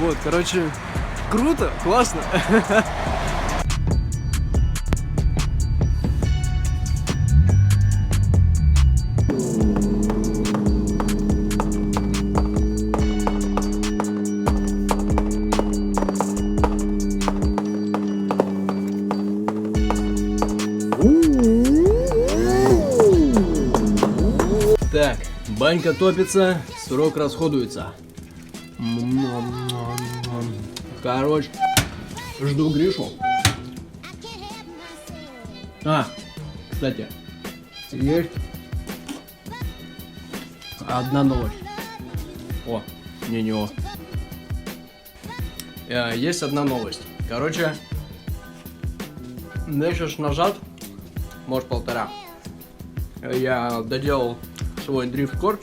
Вот, короче, круто, классно. Так, банька топится, сырок расходуется. Короче, жду Гришу. Кстати, есть одна новость. Не него. Есть одна новость. Короче, месяц назад, может 1,5, я доделал свой дрифт-корч.